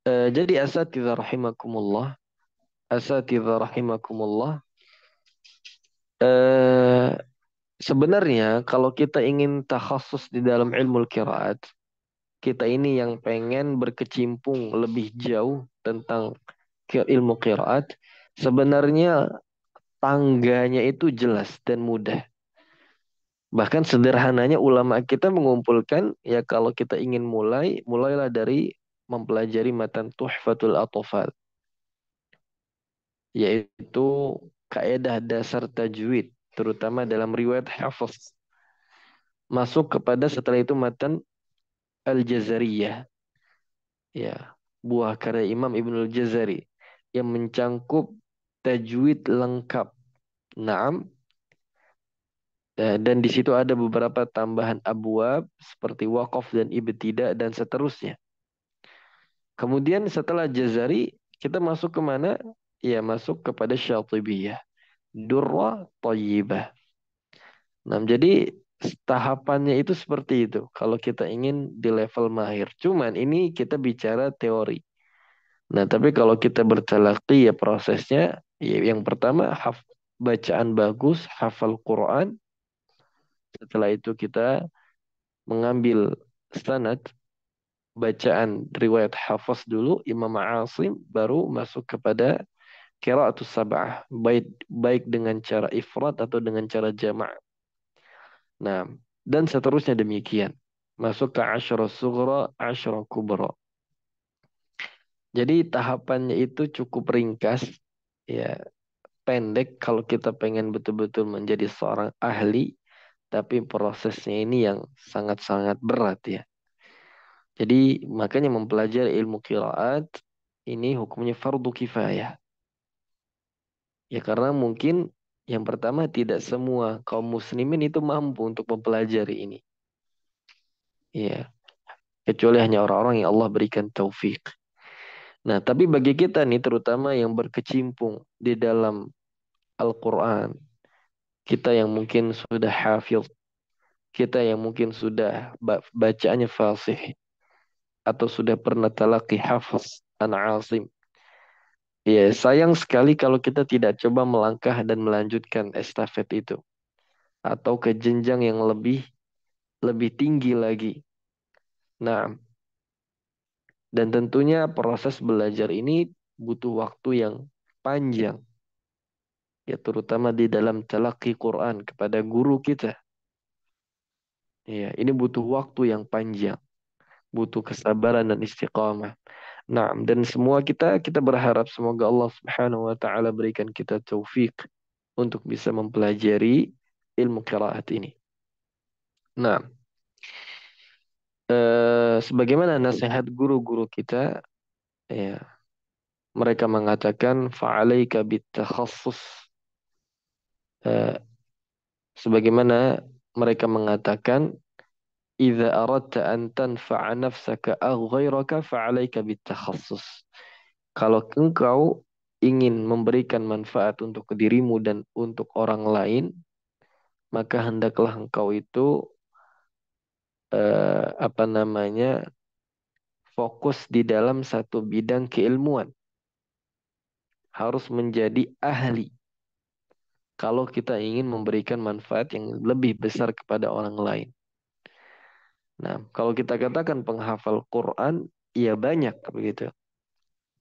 jadi asatidzah rahimakumullah, eh, sebenarnya kalau kita ingin takhasus di dalam ilmu qiraat, kita ini yang pengen berkecimpung lebih jauh tentang ilmu qiraat, sebenarnya tangganya itu jelas dan mudah. Bahkan sederhananya ulama kita mengumpulkan, ya kalau kita ingin mulailah dari mempelajari matan Tuhfatul Atfal, yaitu kaidah dasar tajwid, terutama dalam riwayat Hafs. Masuk kepada setelah itu matan Al-Jazariyah, ya, buah karya Imam Ibnul Jazari yang mencangkup tajwid lengkap. Naam. Dan di situ ada beberapa tambahan abwab seperti waqaf dan ibtidah dan seterusnya. Kemudian setelah Jazari, kita masuk ke mana? Ya, masuk kepada Syatibiyah. Durra Thayyibah. Nah, jadi tahapannya itu seperti itu. Kalau kita ingin di level mahir. Cuman ini kita bicara teori. Nah, tapi kalau kita bertalaqi ya prosesnya, ya yang pertama bacaan bagus, hafal Quran. Setelah itu kita mengambil sanad bacaan riwayat Hafs dulu, Imam Asim, baru masuk kepada qiraatus sab'ah, baik dengan cara ifrad atau dengan cara jama'. Nah, dan seterusnya demikian. Masuk ke asyara sughra, asyara kubra. Jadi tahapannya itu cukup ringkas ya pendek kalau kita pengen betul-betul menjadi seorang ahli, tapi prosesnya ini yang sangat-sangat berat ya. Jadi makanya mempelajari ilmu qiraat ini hukumnya fardu kifayah. Ya karena mungkin yang pertama tidak semua kaum muslimin itu mampu untuk mempelajari ini. Ya, kecuali hanya orang-orang yang Allah berikan taufik. Nah, tapi bagi kita nih terutama yang berkecimpung di dalam Al-Quran, kita yang mungkin sudah hafidh, kita yang mungkin sudah bacaannya fasih, atau sudah pernah talaqi hafaz an Asim. Ya, sayang sekali kalau kita tidak coba melangkah dan melanjutkan estafet itu. Atau ke jenjang yang lebih lebih tinggi lagi. Nah, dan tentunya proses belajar ini butuh waktu yang panjang. Ya, terutama di dalam talaqi Quran kepada guru kita. Ya, ini butuh waktu yang panjang. Butuh kesabaran dan istiqamah. Nah, dan semua kita berharap semoga Allah Subhanahu wa taala berikan kita taufik untuk bisa mempelajari ilmu qiraat ini. Nah, sebagaimana nasihat guru-guru kita, ya, mereka mengatakan fa'alaika bitakhassus, eh, sebagaimana mereka mengatakan idza aradta an tanfa'a nafsaka aw ghairaka fa'alaika bitakhassus. Kalau engkau ingin memberikan manfaat untuk dirimu dan untuk orang lain, maka hendaklah engkau itu apa namanya fokus di dalam satu bidang keilmuan, harus menjadi ahli kalau kita ingin memberikan manfaat yang lebih besar kepada orang lain. Nah, kalau kita katakan penghafal Quran, ya banyak begitu.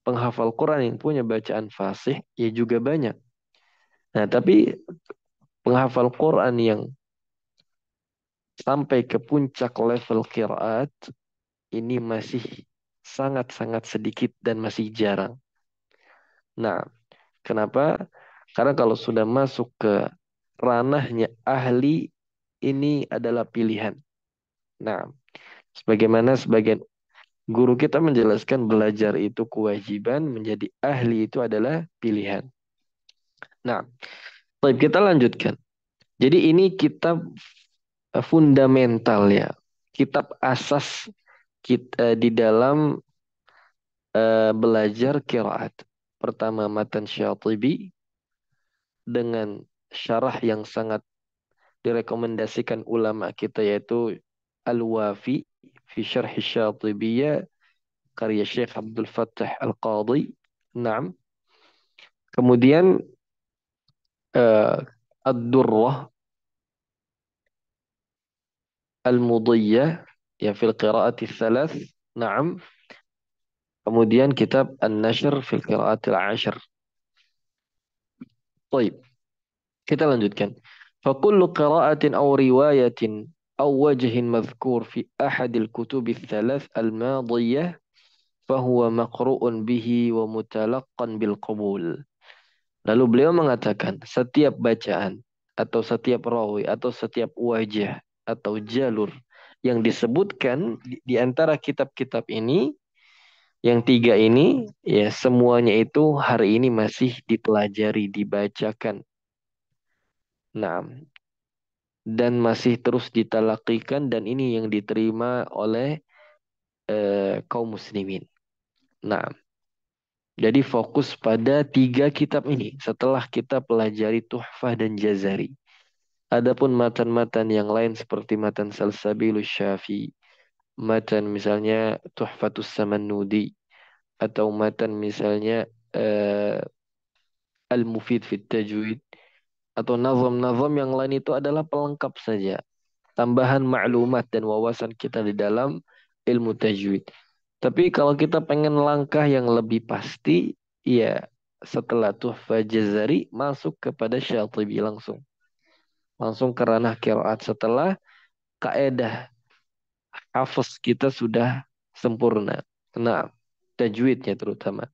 Penghafal Quran yang punya bacaan fasih, ya juga banyak. Nah, tapi penghafal Quran yang sampai ke puncak level qiraat, ini masih sangat-sangat sedikit dan masih jarang. Nah, kenapa? Karena kalau sudah masuk ke ranahnya ahli, ini adalah pilihan. Nah, sebagaimana sebagian guru kita menjelaskan belajar itu kewajiban, menjadi ahli itu adalah pilihan. Nah, baik kita lanjutkan. Jadi ini kitab fundamental ya. Kitab asas kita di dalam belajar qiraat. Pertama matan Syatibi dengan syarah yang sangat direkomendasikan ulama kita yaitu Al-Wafi fi Syarh Syatibiyah karya Syekh Abdul Fattah Al-Qadhi. Naam. Kemudian uh, Ad-Durrah Al-Mudiyah ya fil qiraati thalath. Naam. Kemudian kitab An-Nashr fil qiraati al-ashr. Baik, kita lanjutkan. فكل قراءة أو رواية أو وجه مذكور في أحد الكتب الثلاث الماضية فهو مقروء به ومتلقا بالقبول. Lalu beliau mengatakan setiap bacaan atau setiap rawi atau setiap wajah atau jalur yang disebutkan di antara kitab-kitab ini, yang tiga ini, ya semuanya itu hari ini masih dipelajari, dibacakan. Nah, dan masih terus ditalakikan dan ini yang diterima oleh kaum muslimin. Nah, jadi fokus pada tiga kitab ini setelah kita pelajari Tuhfah dan Jazari. Adapun matan-matan yang lain seperti matan Salsabilus Syafi, matan misalnya Tuhfatus Samannudi, atau matan misalnya Al-Mufid fit Tajwid, atau nazam-nazam yang lain itu adalah pelengkap saja. Tambahan maklumat dan wawasan kita di dalam ilmu tajwid. Tapi kalau kita pengen langkah yang lebih pasti, ya setelah Tuhfah Jazari masuk kepada Syatibi langsung. Langsung ke ranah qiraat setelah kaedah hafaz kita sudah sempurna. Nah, tajwidnya terutama.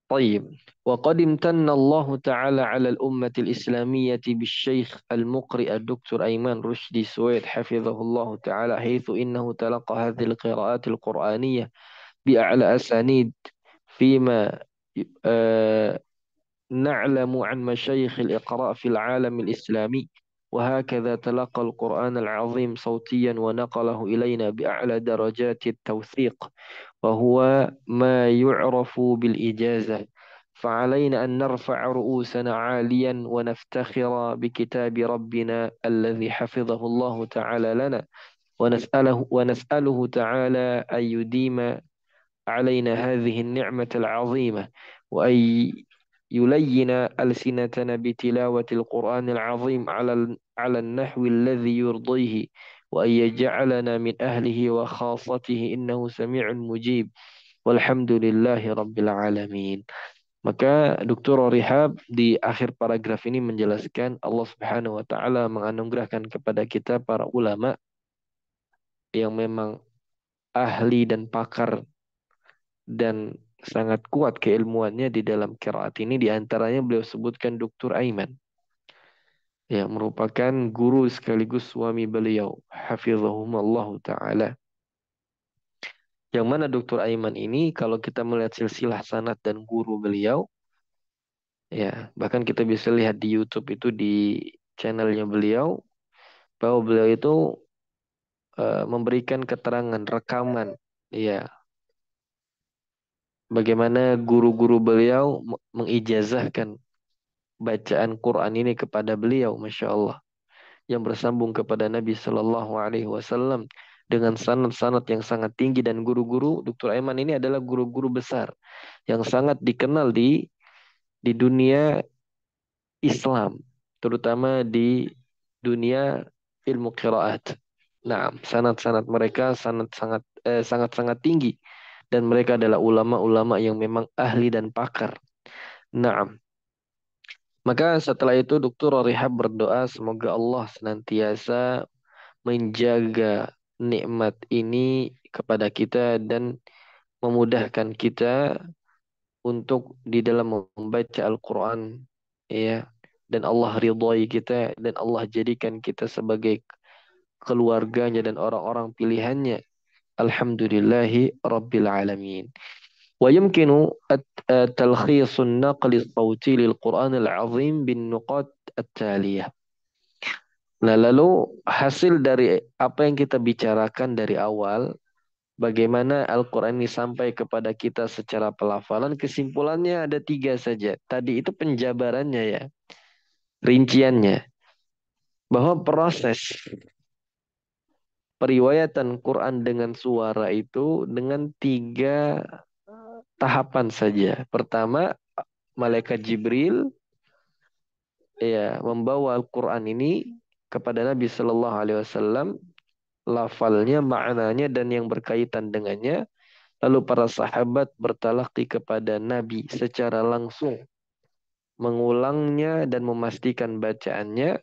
طيب. وقد امتن الله تعالى على الأمة الإسلامية بالشيخ المقرئ الدكتور أيمن رشدي سويد حفظه الله تعالى، حيث إنه تلقى هذه القراءات القرآنية بأعلى أسانيد، فيما آه، نعلم عن مشايخ الإقراء في العالم الإسلامي. وهكذا تلقى القرآن العظيم صوتيا ونقله إلينا بأعلى درجات التوثيق، وهو ما يعرف بالإجازة. فعلينا أن نرفع رؤوسنا عاليا ونفتخر بكتاب ربنا الذي حفظه الله تعالى لنا، ونسأله تعالى أن يديم علينا هذه النعمة العظيمة، وأن يلين ألسنتنا بتلاوة القرآن العظيم على النحو الذي يرضيه، وأن يجعلنا من أهله وخاصته، إنه سميع مجيب، والحمد لله رب العالمين. Maka Dr. Rihab di akhir paragraf ini menjelaskan Allah Subhanahu wa taala menganugerahkan kepada kita para ulama yang memang ahli dan pakar dan sangat kuat keilmuannya di dalam qiraat ini. Di antaranya beliau sebutkan Dr. Aiman yang merupakan guru sekaligus suami beliau, hafizahumullah taala. Yang mana Dr. Aiman ini kalau kita melihat silsilah sanad dan guru beliau, ya bahkan kita bisa lihat di YouTube itu di channelnya beliau, bahwa beliau itu memberikan keterangan rekaman, ya, bagaimana guru-guru beliau mengijazahkan bacaan Quran ini kepada beliau, Masya Allah, yang bersambung kepada Nabi Shallallahu Alaihi Wasallam dengan sanad-sanad yang sangat tinggi. Dan guru-guru Dr. Aiman ini adalah guru-guru besar yang sangat dikenal di dunia Islam, terutama di dunia ilmu qiraat. Nah, sanad-sanad mereka sangat-sangat tinggi, dan mereka adalah ulama-ulama yang memang ahli dan pakar. Nah, maka setelah itu Dr. Rihab berdoa semoga Allah senantiasa menjaga nikmat ini kepada kita dan memudahkan kita untuk di dalam membaca Al-Quran, ya, dan Allah ridhoi kita dan Allah jadikan kita sebagai keluarganya dan orang-orang pilihannya. Alhamdulillahi Rabbil Alamin. ويمكن تلخيص النقل الصوتي للقرآن العظيم بالنقاط التالية. Nah, lalu hasil dari apa yang kita bicarakan dari awal, bagaimana Al-Quran ini sampai kepada kita secara pelafalan, kesimpulannya ada tiga saja. Tadi itu penjabarannya, ya, rinciannya. Bahwa proses periwayatan Quran dengan suara itu dengan tiga tahapan saja. Pertama, malaikat Jibril, ya, membawa Al-Quran ini kepada Nabi Shallallahu Alaihi Wasallam, lafalnya, maknanya, dan yang berkaitan dengannya. Lalu para sahabat bertalaki kepada Nabi secara langsung, mengulangnya dan memastikan bacaannya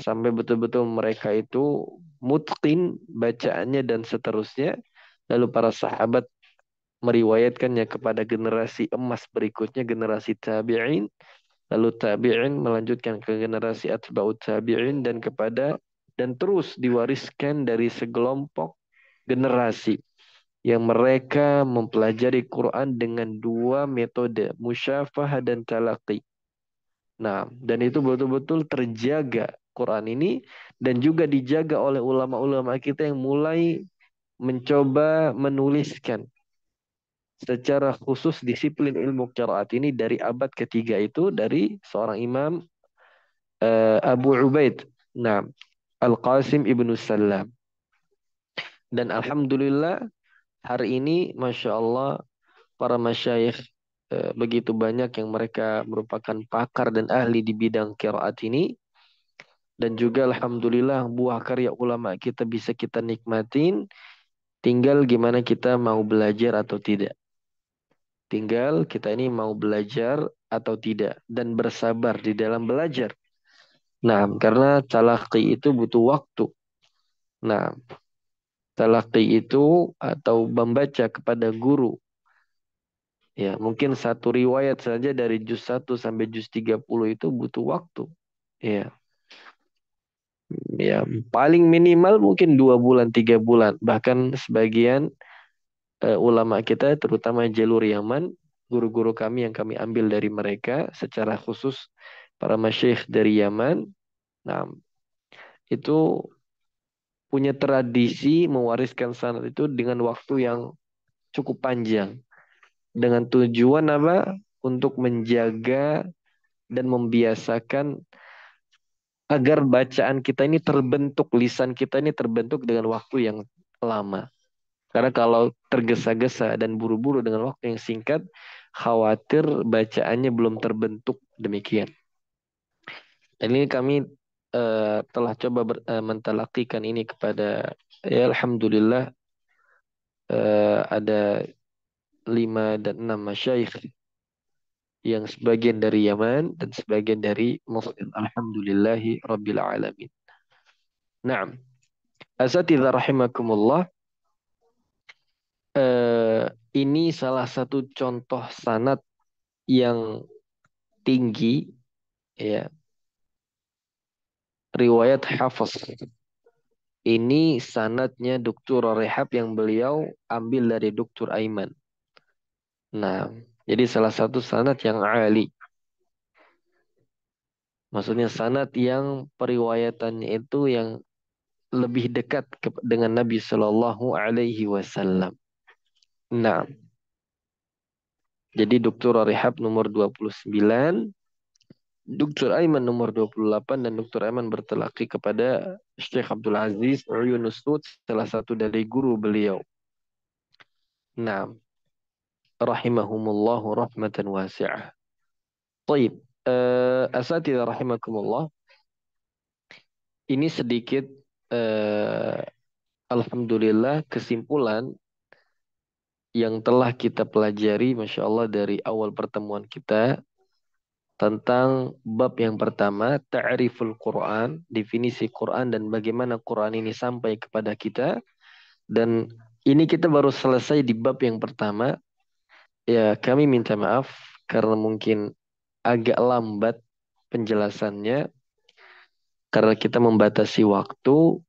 sampai betul-betul mereka itu mutqin bacaannya dan seterusnya. Lalu para sahabat meriwayatkannya kepada generasi emas berikutnya, generasi tabi'in. Lalu tabi'in melanjutkan ke generasi atba'ut tabi'in dan terus diwariskan dari segelompok generasi yang mereka mempelajari Quran dengan dua metode, musyafah dan talaqi. Nah, dan itu betul-betul terjaga Quran ini, dan juga dijaga oleh ulama-ulama kita yang mulai mencoba menuliskan secara khusus disiplin ilmu qiraat ini dari abad ketiga itu, dari seorang imam Abu Ubaid, nah, Al-Qasim ibnu Salam. Dan Alhamdulillah hari ini Masya Allah para masyayikh begitu banyak yang mereka merupakan pakar dan ahli di bidang qiraat ini. Dan juga Alhamdulillah buah karya ulama kita bisa kita nikmatin. Tinggal gimana kita mau belajar atau tidak. Tinggal kita ini mau belajar atau tidak. Dan bersabar di dalam belajar. Nah, karena talaqi itu butuh waktu. Nah, talaqi itu atau membaca kepada guru Ya, mungkin satu riwayat saja dari juz 1 sampai juz 30 itu butuh waktu. Ya, ya paling minimal mungkin 2 bulan, 3 bulan. Bahkan sebagian ulama kita, terutama jalur Yaman, guru-guru kami yang kami ambil dari mereka, secara khusus para masyayikh dari Yaman, nah itu punya tradisi mewariskan sanad itu dengan waktu yang cukup panjang. Dengan tujuan apa? Untuk menjaga dan membiasakan agar bacaan kita ini terbentuk, lisan kita ini terbentuk dengan waktu yang lama. Karena kalau tergesa-gesa dan buru-buru dengan waktu yang singkat, khawatir bacaannya belum terbentuk demikian. Dan ini kami telah coba mentalakikan ini kepada, ya Alhamdulillah, ada 5 dan 6 masyayikh yang sebagian dari Yaman dan sebagian dari Mesir. Alhamdulillahi Rabbil Alamin. Naam. Asatidzah rahimakumullah. eh, ini salah satu contoh sanad yang tinggi, ya, riwayat Hafs. Ini sanadnya Duktur Rehab yang beliau ambil dari Duktur Aiman. Nah, jadi salah satu sanad yang ali. Maksudnya sanad yang periwayatannya itu yang lebih dekat dengan Nabi Shallallahu Alaihi Wasallam. Nah, jadi Duktur Rehab nomor 29, Dr. Aiman nomor 28, dan Dr. Aiman bertelaki kepada Syekh Abdul Aziz Yunus Nud, salah satu dari guru beliau. Nah, rahimahumullahu rahmatan wasi'ah. Taib, asatidzah rahimakumullah, ini sedikit eh, alhamdulillah kesimpulan yang telah kita pelajari, Masya Allah, dari awal pertemuan kita tentang bab yang pertama, ta'riful Quran, definisi Quran dan bagaimana Quran ini sampai kepada kita. Dan ini kita baru selesai di bab yang pertama. Ya, kami minta maaf karena mungkin agak lambat penjelasannya karena kita membatasi waktu.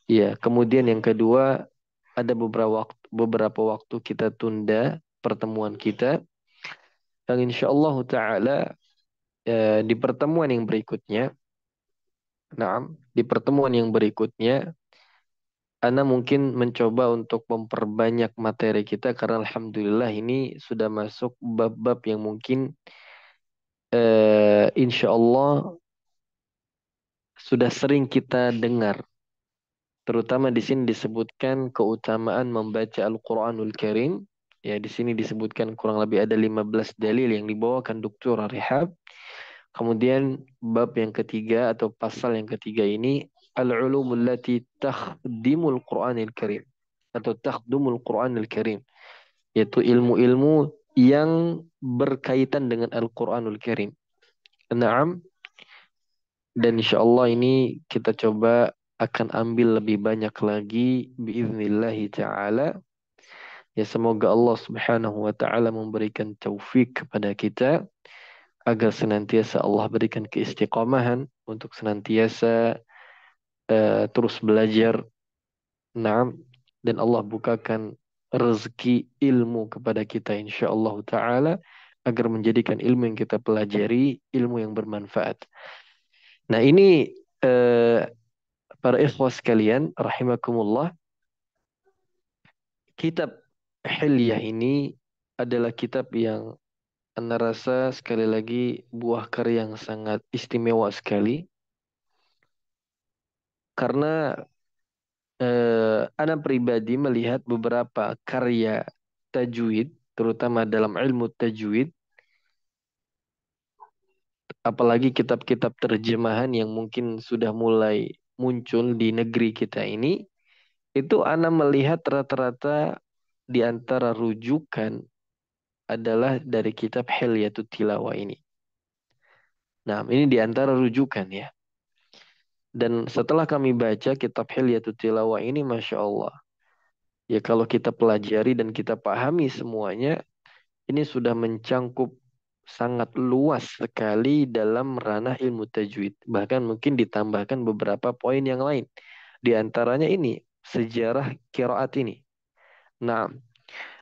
Ya, kemudian yang kedua, ada beberapa waktu kita tunda pertemuan kita. Yang insya Allah Ta'ala di pertemuan yang berikutnya, nah, di pertemuan yang berikutnya, Ana mungkin mencoba untuk memperbanyak materi kita karena Alhamdulillah ini sudah masuk bab-bab yang mungkin insya Allah sudah sering kita dengar. Terutama di sini disebutkan keutamaan membaca Al-Quranul Karim. Ya, di sini disebutkan kurang lebih ada 15 dalil yang dibawakan Dr. Rehab. Kemudian bab yang ketiga atau pasal yang ketiga ini, Al-ulumul lati takhdimul Quranil Karim atau takhdumul Quranil Karim, yaitu ilmu-ilmu yang berkaitan dengan Al-Quranul Karim. Naam, dan insya Allah ini kita coba akan ambil lebih banyak lagi biiznillahi ta'ala. Ya, semoga Allah subhanahu wa ta'ala memberikan taufik kepada kita agar senantiasa Allah berikan keistiqomahan untuk senantiasa terus belajar. Naam, dan Allah bukakan rezeki ilmu kepada kita insya Allah ta'ala agar menjadikan ilmu yang kita pelajari ilmu yang bermanfaat. Nah, ini eh, para ikhwas sekalian rahimakumullah, kitab Hilyah ini adalah kitab yang Anda rasa sekali lagi buah karya yang sangat istimewa sekali karena Ana pribadi melihat beberapa karya tajwid, terutama dalam ilmu tajwid, apalagi kitab-kitab terjemahan yang mungkin sudah mulai muncul di negeri kita ini, itu Ana melihat rata-rata di antara rujukan adalah dari kitab Hilyatul Tilawah ini. Nah, ini di antara rujukan ya. Dan setelah kami baca kitab Hilyatul Tilawah ini, Masya Allah, ya kalau kita pelajari dan kita pahami semuanya, ini sudah mencangkup sangat luas sekali dalam ranah ilmu tajwid. Bahkan mungkin ditambahkan beberapa poin yang lain. Di antaranya ini, sejarah qiraat ini. Nah,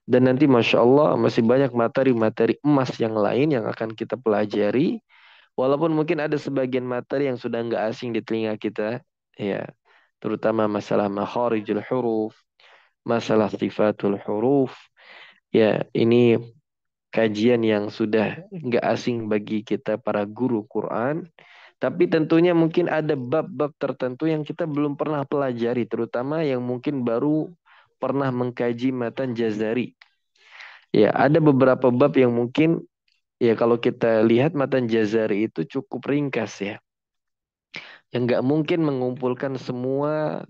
dan nanti Masya Allah masih banyak materi-materi emas yang lain yang akan kita pelajari. Walaupun mungkin ada sebagian materi yang sudah nggak asing di telinga kita. Ya, terutama masalah makharijul huruf, masalah sifatul huruf. Ya, ini kajian yang sudah nggak asing bagi kita para guru Quran. Tapi tentunya mungkin ada bab-bab tertentu yang kita belum pernah pelajari, terutama yang mungkin baru pernah mengkaji matan Jazari. Ya, ada beberapa bab yang mungkin ya kalau kita lihat matan Jazari itu cukup ringkas ya. Yang nggak mungkin mengumpulkan semua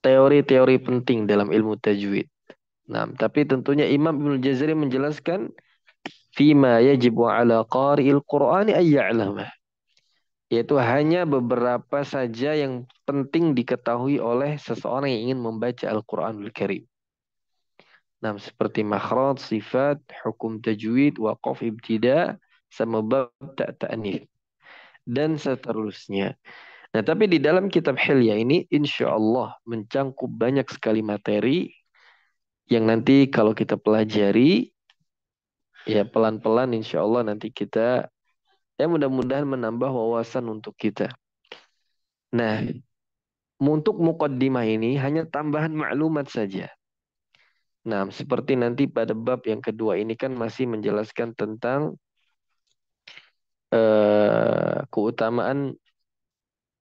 teori-teori penting dalam ilmu tajwid. Nah, tapi tentunya Imam Ibnu Jazari menjelaskan fima yajibu ala qari'il Qur'ani ay ya'lamah. Yaitu hanya beberapa saja yang penting diketahui oleh seseorang yang ingin membaca Al-Qur'anul Karim. Nah, seperti makhraj, sifat, hukum tajwid, waqaf ibtida, sama bab ta'nif dan seterusnya. Nah, tapi di dalam kitab Hilya ini insya Allah mencangkup banyak sekali materi yang nanti kalau kita pelajari, ya pelan-pelan insya Allah nanti kita, ya mudah-mudahan menambah wawasan untuk kita. Nah, untuk mukaddimah ini hanya tambahan maklumat saja. Nah, seperti nanti pada bab yang kedua ini kan masih menjelaskan tentang keutamaan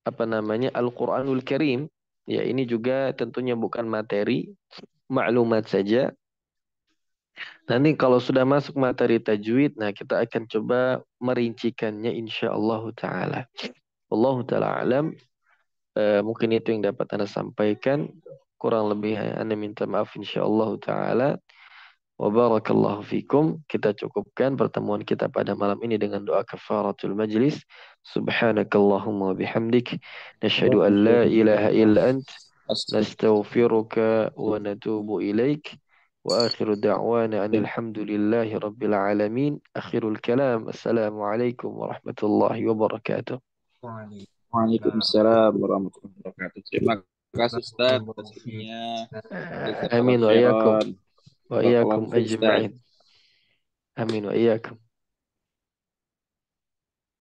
apa namanya Al-Qur'anul Karim. Ya, ini juga tentunya bukan materi, maklumat saja. Nanti kalau sudah masuk materi tajwid, nah kita akan coba merincikannya insya Allah Ta'ala. Allah Ta'ala alam. Mungkin itu yang dapat Anda sampaikan. Kurang lebih Anda minta maaf insya Allah Ta'ala. Wa barakallahu fikum. Kita cukupkan pertemuan kita pada malam ini dengan doa kafaratul majlis. Subhanakallahumma bihamdik. Nashhadu an la ilaha illa ant. Nastaghfiruka wa natubu ilaik. وآخر دعوانا أن الحمد لله رب العالمين آخر الكلام السلام عليكم ورحمة الله وبركاته Waalaikumsalam warahmatullahi wabarakatuh. Terima kasih Ustaz atas ilmunya. Jazakallah آمين وإياكم khairan. وإياkum Barakallahu fiik Ustaz. أجمعين آمين وإياكم